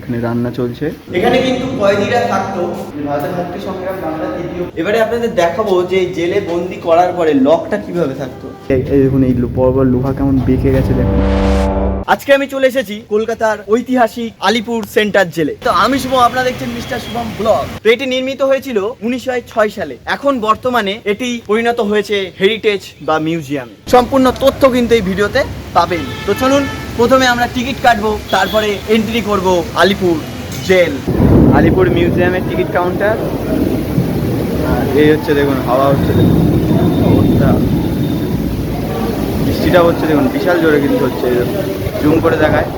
এখানে রান্না চলছে। এখানে কিন্তু কয়েদিরা থাকতো, ভারতের মুক্তি সংগ্রাম বাংলা তৃতীয়। এবারে আপনাদের দেখাবো যে জেলে বন্দি করার পরে লকটা কিভাবে থাকতো। এই দেখুন এই পরপর লোহা কেমন বেঁকে গেছে দেখুন। আজকে আমি চলে এসেছি কলকাতার ঐতিহাসিক আলিপুর সেন্টার জেলে। তো আমি শুভ, আপনারা দেখছেন মিস্টার শুভম ব্লগ। তো এটি নির্মিত হয়েছিল 1906 সালে। এখন বর্তমানে এটি পরিণত হয়েছে হেরিটেজ বা মিউজিয়ামে। সম্পূর্ণ তথ্য কিন্তু এই ভিডিওতে পাবেন। তো চলুন প্রথমে আমরা টিকিট কাটবো, তারপরে এন্ট্রি করব আলিপুর জেল। আলিপুর মিউজিয়ামের টিকিট কাউন্টার। এই হচ্ছে দেখুন, হাওয়া হচ্ছে দেখুন, অবস্থা বৃষ্টিটা হচ্ছে দেখুন, বিশাল জোরে কিন্তু হচ্ছে। জুম করে দেখায়।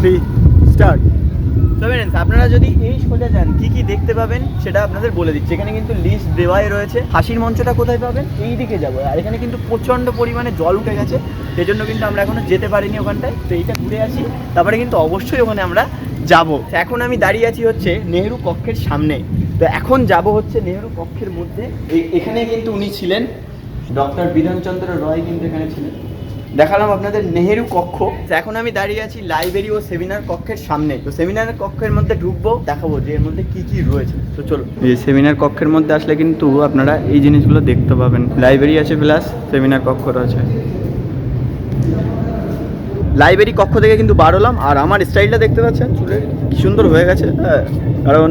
3 স্টার্ট। আপনারা যদি এই সোজা যান কি কি দেখতে পাবেন সেটা আপনাদের বলে দিচ্ছি। এখানে কিন্তু লিস্ট দেওয়াই রয়েছে। হাসির মঞ্চটা কোথায় পাবেন, এই দিকে যাবো। আর এখানে কিন্তু প্রচন্ড পরিমাণে জল উঠে গেছে, সেই জন্য কিন্তু আমরা এখনো যেতে পারিনি ওখানটায়। তো এইটা ঘুরে আসি, তারপরে কিন্তু অবশ্যই ওখানে আমরা যাব। এখন আমি দাঁড়িয়ে আছি হচ্ছে নেহেরু কক্ষের সামনে। তো এখন যাব হচ্ছে নেহেরু কক্ষের মধ্যে। এখানে কিন্তু উনি ছিলেন, ডক্টর বিধানচন্দ্র রয় কিন্তু এখানে ছিলেন। দেখালাম আপনাদের নেহেরু কক্ষ। এখন আমি দাঁড়িয়ে আছি লাইব্রেরি ও সেমিনার কক্ষের সামনে। তো সেমিনার কক্ষের মধ্যে ঢুকবো, দেখাবো যে এর মধ্যে কি কি রয়েছে। তো চলো, এই সেমিনার কক্ষের মধ্যে আসলে কিন্তু আপনারা এই জিনিসগুলো দেখতে পাবেন। লাইব্রেরি আছে প্লাস সেমিনার কক্ষ রয়েছে। লাইব্রেরি কক্ষ থেকে কিন্তু বার হলাম। আর আমার স্টাইলটা দেখতে পাচ্ছেন, চুলের কি সুন্দর হয়ে গেছে। হ্যাঁ, কারণ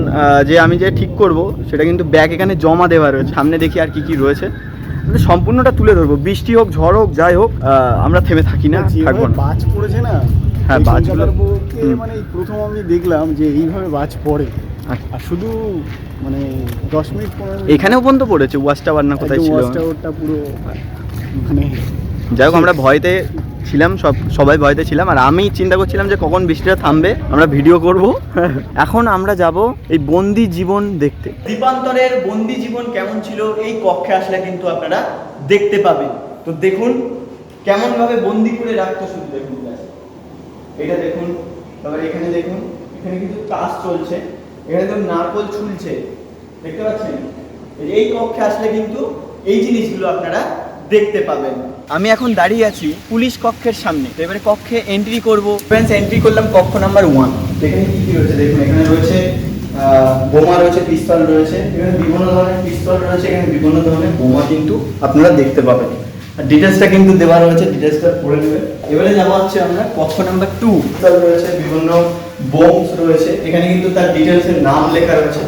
যে আমি যে ঠিক করব সেটা কিন্তু ব্যাগ এখানে জমা দেওয়া রয়েছে। সামনে দেখি আর কি কি রয়েছে, সম্পূর্ণটা তুলে ধরবো। বৃষ্টি হোক, ঝড় হোক, যাই হোক, আমরা থেমে থাকি না, থাকবো না। বাজ পড়েছে না? হ্যাঁ, বাজগুলো মানে প্রথম আমি দেখলাম যে এইভাবে বাজ পড়ে। আর শুধু মানে 10 মিনিট 15 মিনিট এখানেও পর্যন্ত পড়েছে। ওয়াচ টাওয়ার না কোথায় ছিল, ওয়াচ টাওয়ারটা পুরো মানে। যাই হোক, আমরা ভয়তে ছিলাম, সবাই ভয়তে ছিলাম। আর আমি চিন্তা করছিলাম যে কখন বৃষ্টিটা থামবে, আমরা ভিডিও করব। এখন আমরা যাব এই বন্দি জীবন দেখতে। দ্বীপান্তরের বন্দি জীবন কেমন ছিল এই কক্ষে আসলে কিন্তু আপনারা দেখতে পাবেন। তো দেখুন কেমন ভাবে বন্দি করে রাখতো, শুধু দেখুন। এটা দেখুন, তারপরে এখানে দেখুন, এখানে কিন্তু কাজ চলছে। এখানে দেখুন নারকোল ছুলছে, দেখতে পাচ্ছেন। এই কক্ষে আসলে কিন্তু এই জিনিসগুলো আপনারা দেখতে পাবেন। আমি এখন দাঁড়িয়ে আছি পুলিশ কক্ষের সামনে। তো এবারে কক্ষে এন্ট্রি করব। ফ্রেন্ডস, এন্ট্রি করলাম কক্ষ নাম্বার 1। এখানে কি কি রয়েছে দেখুন। এখানে রয়েছে বোমা রয়েছে, পিস্তল রয়েছে। এখানে বিভিন্ন ধরনের পিস্তল রয়েছে, এখানে বিভিন্ন ধরনের বোমা কিন্তু আপনারা দেখতে পাবেন। আর ডিটেলসটা কিন্তু দেওয়া রয়েছে, ডিটেলসটা পড়ে নেবেন। এবারে যাওয়া হচ্ছে আমরা কক্ষ নাম্বার 2। পিস্তল রয়েছে, বিভিন্ন বোমস রয়েছে। এখানে কিন্তু তার ডিটেলসের নাম লেখা রয়েছে।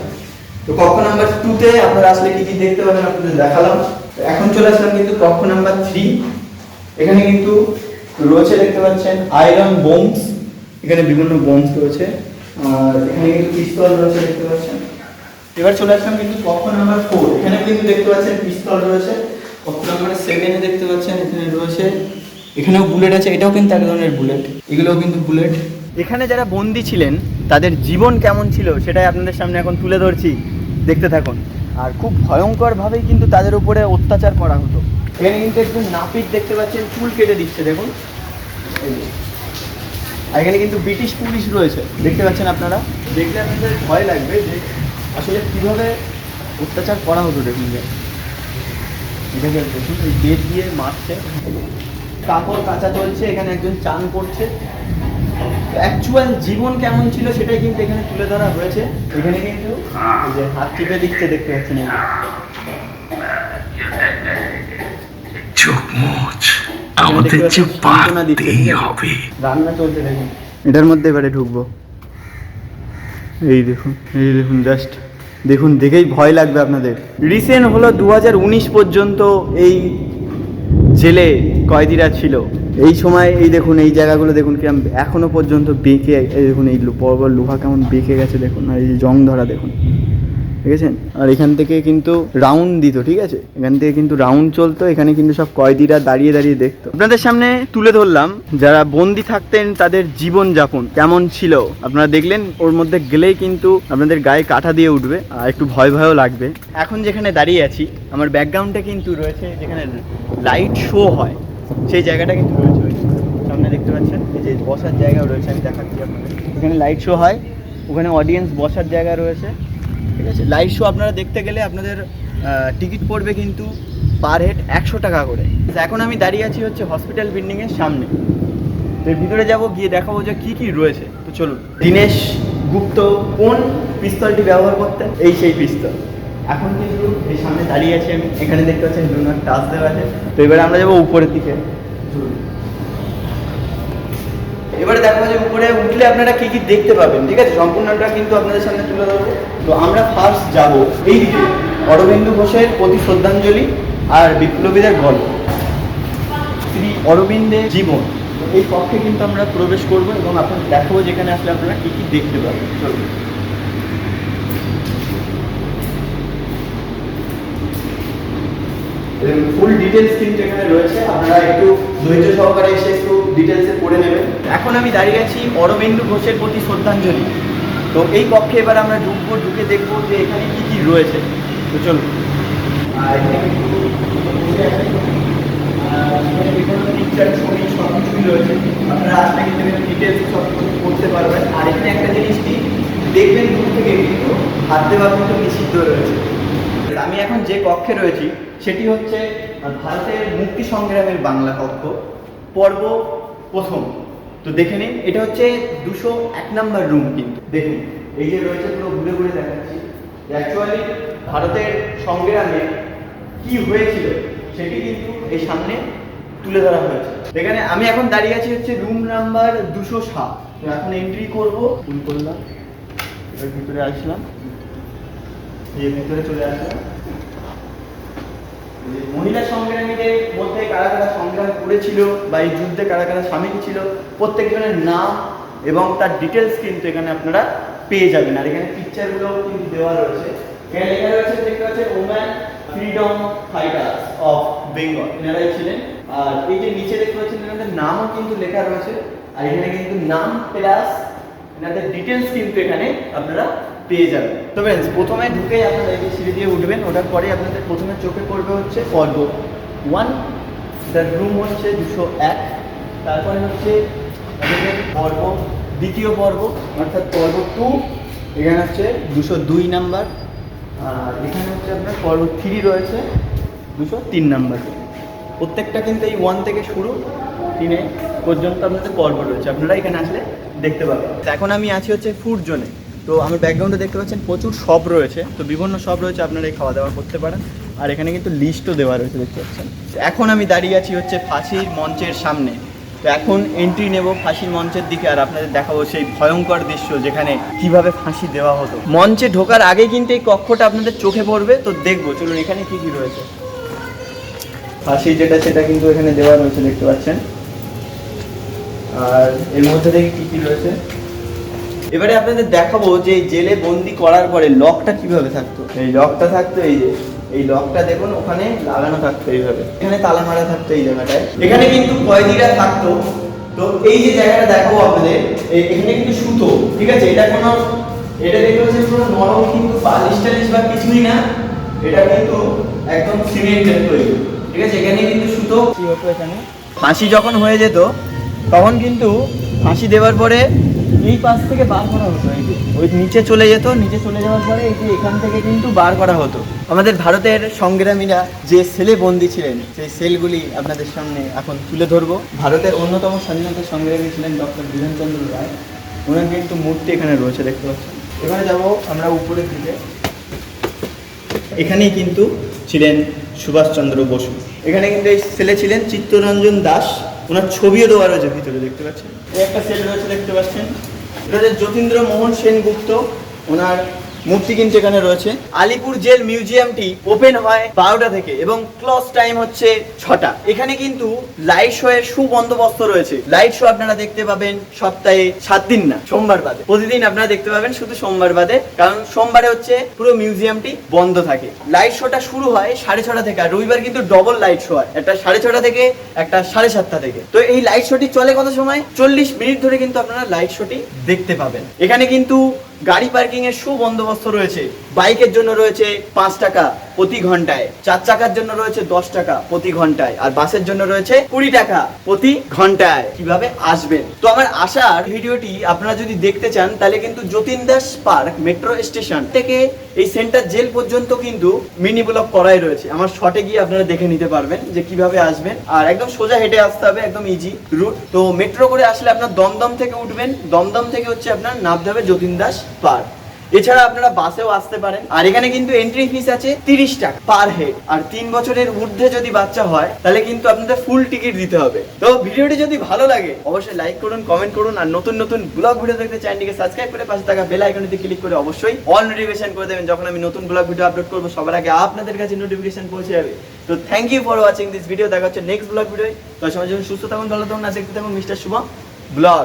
তো কক্ষ নাম্বার 2-তে আপনারা আসলে কি কি দেখতে পাবেন আপনাদের দেখালাম। এখন চলে আসলাম কিন্তু কক্ষ নাম্বার 3। এখানে কিন্তু রয়েছে, দেখতে পাচ্ছেন, আয়রন বোমস। এখানে বিভিন্ন বোমস রয়েছে। আর এখানে কিন্তু পিস্তল রয়েছে, দেখতে পাচ্ছেন। এবার চলে আসলাম কিন্তু কক্ষ নাম্বার 4। এখানে কিন্তু দেখতে পাচ্ছেন পিস্তল রয়েছে। কক্ষ নাম্বার 7-এ দেখতে পাচ্ছেন এখানে রয়েছে, এখানেও বুলেট আছে। এটাও কিন্তু এক ধরনের বুলেট, এগুলোও কিন্তু বুলেট। এখানে যারা বন্দী ছিলেন তাদের জীবন কেমন ছিল সেটাই আপনাদের সামনে এখন তুলে ধরছি, দেখতে থাকুন। আর খুব ভয়ঙ্করভাবেই কিন্তু তাদের উপরে অত্যাচার করা হতো। এখানে কিন্তু একজন নাপিত দেখতে পাচ্ছেন, চুল কেটে দিচ্ছে দেখুন। আর এখানে কিন্তু ব্রিটিশ পুলিশ রয়েছে, দেখতে পাচ্ছেন আপনারা। দেখলে আপনাদের ভয় লাগবে যে আসলে কীভাবে অত্যাচার করা হতো। দেখুন এটাকে দেখুন, এই গেট দিয়ে মারছে, কাপড় কাচা চলছে, এখানে একজন চান করছে। অ্যাকচুয়াল জীবন কেমন ছিল সেটাই কিন্তু এখানে তুলে ধরা হয়েছে। এখানে কিন্তু এই যে হাত টিপে দিচ্ছে, দেখতে পাচ্ছেন। রান্না চলছে দেখুন। এটার মধ্যে এবারে ঢুকবো। এই দেখুন, এই দেখুন, জাস্ট দেখুন, দেখেই ভয় লাগবে আপনাদের। রিসেন্ট হলো 2019 পর্যন্ত এই জেলে কয়েদিরা ছিল। এই সময় এই দেখুন, এই জায়গাগুলো দেখুন কিরম এখনো পর্যন্ত বেঁকে। এই দেখুন, এই পরপর লোহা কেমন বেঁকে গেছে দেখুন। আর এই যে জং ধরা দেখুন, দেখেছেন। আর এখান থেকে কিন্তু রাউন্ড দিত, ঠিক আছে, এখান থেকে কিন্তু রাউন্ড চলতো। এখানে কিন্তু সব কয়েদিরা দাঁড়িয়ে দাঁড়িয়ে দেখতো। আপনাদের সামনে তুলে ধরলাম যারা বন্দি থাকতেন তাদের জীবন যাপন কেমন ছিল। আপনারা দেখলেন, ওর মধ্যে গেলেই কিন্তু আপনাদের গায়ে কাঁটা দিয়ে উঠবে আর একটু ভয় ভয়ও লাগবে। এখন যেখানে দাঁড়িয়ে আছি আমার ব্যাকগ্রাউন্ডে কিন্তু রয়েছে যেখানে লাইট শো হয়, সেই জায়গাটা কিন্তু রয়েছে। সামনে দেখতে পাচ্ছেন এই যে বসার জায়গাও রয়েছে, আমি দেখাচ্ছি আপনাদের। এখানে লাইট শো হয়, ওখানে অডিয়েন্স বসার জায়গা রয়েছে, ঠিক আছে। লাইভ শো আপনারা দেখতে গেলে আপনাদের টিকিট পড়বে কিন্তু পার হেড 100 টাকা করে। এখন আমি দাঁড়িয়ে আছি হচ্ছে হসপিটাল বিল্ডিংয়ের সামনে। তো ভিতরে যাব, গিয়ে দেখাবো যে কী কী রয়েছে। তো চলুন, দীনেশ গুপ্ত কোন পিস্তলটি ব্যবহার করতেন? এই সেই পিস্তল। এখন কিন্তু এই সামনে দাঁড়িয়ে আছি আমি, এখানে দেখতে পাচ্ছেন ডু নট টাচ দেওয়া আছে। তো এবারে আমরা যাবো উপরের দিকে। এবারে দেখো যে উপরে উঠলে আপনারা কি কি দেখতে পাবেন, ঠিক আছে? সম্পূর্ণটা কিন্তু আপনাদের সামনে তুলে ধরবো। তো আমরা ফার্স্ট যাব এই দিকে, অরবিন্দ ঘোষের প্রতি শ্রদ্ধাঞ্জলি আর বিপ্লবীদের গল্প, শ্রী অরবিন্দের জীবন। তো এই কক্ষে কিন্তু আমরা প্রবেশ করব এবং আপনাদের দেখাবো যেখানে আসলে আপনারা কি কি দেখতে পাবেন। চলুন। ফুল ডিটেলস কিন্তু এখানে রয়েছে, আপনারা একটু ধৈর্য সহকারে এসে একটু ডিটেলসে পড়ে নেবেন। এখন আমি দাঁড়িয়ে আছি অরবিন্দ ঘোষের প্রতি শ্রদ্ধাঞ্জলি। তো এই কক্ষে এবার আমরা ঢুকবো, ঢুকে দেখবো যে এখানে কি কি রয়েছে। তো চলুন। আর এখানে কিন্তু পিকচার, ছবি সব কিছুই রয়েছে, আপনারা আসলে কিন্তু ডিটেলস সব কিছু করতে পারবেন। আর এখানে একটা জিনিস কি দেখবেন, দূর থেকে কিন্তু হাত দেওয়া কিন্তু নিষিদ্ধ রয়েছে। আমি এখন যে কক্ষে রয়েছি সেটি হচ্ছে ভারতের মুক্তি সংগ্রামের বাংলা কক্ষ, পর্ব প্রথম। তো দেখে নিন, এটা হচ্ছে 201 নম্বর রুম। কিন্তু দেখুন এই যে রয়েছে, পুরো ঘুরে ঘুরে দেখাচ্ছি। অ্যাকচুয়ালি ভারতের সংগ্রামে কি হয়েছিল সেটি কিন্তু এই সামনে তুলে ধরা হয়েছে। এখানে আমি এখন দাঁড়িয়ে আছি হচ্ছে রুম নাম্বার 207। তো এখন এন্ট্রি করবো, ফুল করলাম, এবার ভিতরে আসলাম, এই ভিতরে চলে আসলাম। মহিলা সংগ্রামীদের মধ্যে কারা কারা সংগ্রাম করেছিল বা এই যুদ্ধে কারা কারা সামিল ছিল, প্রত্যেকজনের নাম এবং তার ডিটেলস কিন্তু এখানে আপনারা পেয়ে যাবেন। আর এখানে পিকচারগুলো কিন্তু দেওয়া রয়েছে। এখানে লেখা রয়েছে, দেখতে পাচ্ছেন woman freedom fighters of Bengal, এনারাই ছিলেন। আর এই যে নিচে দেখতে পাচ্ছেন এনাদের নামও কিন্তু লেখা রয়েছে। আর এখানে কিন্তু নাম প্লাস এনাদের ডিটেলস কিন্তু এখানে আপনারা পেয়ে যাবেন। তো ফ্রেন্ডস, প্রথমে ঢুকে আপনারা এই সিঁড়ি দিয়ে উঠবেন, ওঠার পরে আপনাদের প্রথমে চোখে পড়বে হচ্ছে পর্ব 1, তার রুম হচ্ছে 201। তারপরে হচ্ছে আমাদের পর্ব দ্বিতীয় পর্ব অর্থাৎ পর্ব 2, এখানে হচ্ছে 202 নাম্বার। আর এখানে হচ্ছে আপনার পর্ব 3 রয়েছে 203 নাম্বার। প্রত্যেকটা কিন্তু এই 1 থেকে শুরু 3 পর্যন্ত আপনাদের পর্ব রয়েছে, আপনারা এখানে আসলে দেখতে পাবেন। এখন আমি আছি হচ্ছে ফুড জোনে। তো আমার ব্যাকগ্রাউন্ডে দেখতে পাচ্ছেন প্রচুর শপ রয়েছে, তো বিভিন্ন শপ রয়েছে, আপনারা এই খাওয়া দাওয়া করতে পারেন। আর এখানে কিন্তু লিস্টও দেওয়া রয়েছে, দেখতে পাচ্ছেন। এখন আমি দাঁড়িয়ে আছি হচ্ছে ফাঁসির মঞ্চের সামনে। তো এখন এন্ট্রি নেব ফাঁসির মঞ্চের দিকে, আর আপনাদের দেখাবো সেই ভয়ঙ্কর দৃশ্য যেখানে কিভাবে ফাঁসি দেওয়া হতো। মঞ্চে ঢোকার আগে কিন্তু এই কক্ষটা আপনাদের চোখে পড়বে, তো দেখবো। চলুন এখানে কি কি রয়েছে। ফাঁসি যেটা সেটা কিন্তু এখানে দেওয়া রয়েছে, দেখতে পাচ্ছেন। আর এর মধ্যে দেখি কি কি রয়েছে। এবারে আপনাদের দেখাবো যে জেলে বন্দি করার পরে লকটা কিভাবে থাকতো। এই লকটা থাকতো, এই যে এই লকটা দেখুন ওখানে লাগানো থাকতো এইভাবে, এখানে তালা মারা থাকতো এই জায়গাটায়। এখানে কিন্তু কয়েদিরা থাকতো। তো এই যে জায়গাটা দেখাবো আপনাদের, এখানে কিন্তু সুতো, ঠিক আছে? এটা দেখতে পাচ্ছেন পুরো নরম, কিন্তু বালিশ টালিশ বা কিছুই না, এটা কিন্তু একদম সিমেন্টের তৈরি, ঠিক আছে? এখানে কিন্তু সুতো কি হতো, এখানে ফাঁসি যখন হয়ে যেত তখন কিন্তু ফাঁসি দেওয়ার পরে এই পাশ থেকে বার করা হতো, এই যে ওই নিচে চলে যেত, নিচে চলে যাওয়ার পরে এই যে এখান থেকে কিন্তু বার করা হতো। আমাদের ভারতের সংগ্রামীরা যে সেলে বন্দী ছিলেন সেই সেলগুলি আপনাদের সামনে এখন তুলে ধরবো। ভারতের অন্যতম স্বাধীনতা সংগ্রামী ছিলেন ডক্টর বিধানচন্দ্র রায়, ওনার কিন্তু মূর্তি এখানে রয়েছে, দেখতে পাচ্ছেন। এখানে যাবো আমরা উপরের দিকে। এখানেই কিন্তু ছিলেন সুভাষচন্দ্র বসু। এখানে কিন্তু এই সেলে ছিলেন চিত্তরঞ্জন দাস, ওনার ছবিও দেওয়া রয়েছে ভিতরে, দেখতে পাচ্ছেন। এই একটা সেল রয়েছে, দেখতে পাচ্ছেন। এটা হচ্ছে যতীন্দ্র মোহন সেনগুপ্ত, ওনার মূর্তি কিন্তু এখানে রয়েছে। আলিপুর জেল মিউজিয়ামটি ওপেন হয় 12টা থেকে এবং ক্লোজ টাইম হচ্ছে 6টা। এখানে কিন্তু লাইট শো এর সুবন্দোবস্ত রয়েছে। লাইট শো আপনারা দেখতে পাবেন সপ্তাহে 7 দিন না, সোমবার বাদে। প্রতিদিন আপনারা দেখতে পাবেন, শুধু সোমবার বাদে, কারণ সোমবারে হচ্ছে পুরো মিউজিয়ামটি বন্ধ থাকে। লাইট শোটা শুরু হয় 6:30 থেকে, আর রবিবার কিন্তু ডবল লাইট শো হয়, একটা 6:30 থেকে, একটা 7:30 থেকে। তো এই লাইট শোটি চলে কত সময়? 40 মিনিট ধরে কিন্তু আপনারা লাইট শোটি দেখতে পাবেন। এখানে কিন্তু গাড়ি পার্কিং এর সুবন্দোবস্ত রয়েছে। বাইকের জন্য রয়েছে 5 টাকা প্রতি ঘন্টায়, 4 চাকার জন্য রয়েছে 10 টাকা প্রতি ঘন্টায়, আর বাসের জন্য রয়েছে 20 টাকা প্রতি ঘন্টায়। কিভাবে আসবেন? তো আমার আসার ভিডিওটি আপনারা যদি দেখতে চান তাহলে কিন্তু Jatin Das park metro station থেকে এই সেন্টার জেল পর্যন্ত কিন্তু মিনি ব্লগ করাই রয়েছে। আমার শর্টে গিয়ে আপনারা দেখে নিতে পারবেন যে কিভাবে আসবেন। আর একদম সোজা হেঁটে আসতে হবে, একদম ইজি রুট। তো মেট্রো করে আসলে আপনার দমদম থেকে উঠবেন, দমদম থেকে হচ্ছে আপনার নামতে হবে যতীন দাস পার্ক। এছাড়া আপনারা বাসেও আসতে পারেন। আর এখানে কিন্তু এন্ট্রি ফিস আছে 30 টাকা পার হেড। আর 3 বছরের ঊর্ধ্বে যদি বাচ্চা হয় তাহলে কিন্তু আপনাদের ফুল টিকিট দিতে হবে। তো ভিডিওটি যদি ভালো লাগে অবশ্যই লাইক করুন, কমেন্ট করুন, আর নতুন নতুন ব্লগ ভিডিও দেখতে চ্যানেলটিকে সাবস্ক্রাইব করে পাশে থাকা বেল আইকনটিতে ক্লিক করে অবশ্যই অল নোটিফিকেশন করে দেবেন। যখন আমি নতুন ব্লগ ভিডিও আপলোড করবো সবার আগে আপনাদের কাছে নোটিফিকেশন পৌঁছে যাবে। তো thank you for watching this video. দেখা হচ্ছে নেক্সট ব্লগ ভিডিও। তো সবাই যখন সুস্থ থাকুন, ভালো থাকুন, আর দেখতে থাকুন মিস্টার শুভ ব্লগ।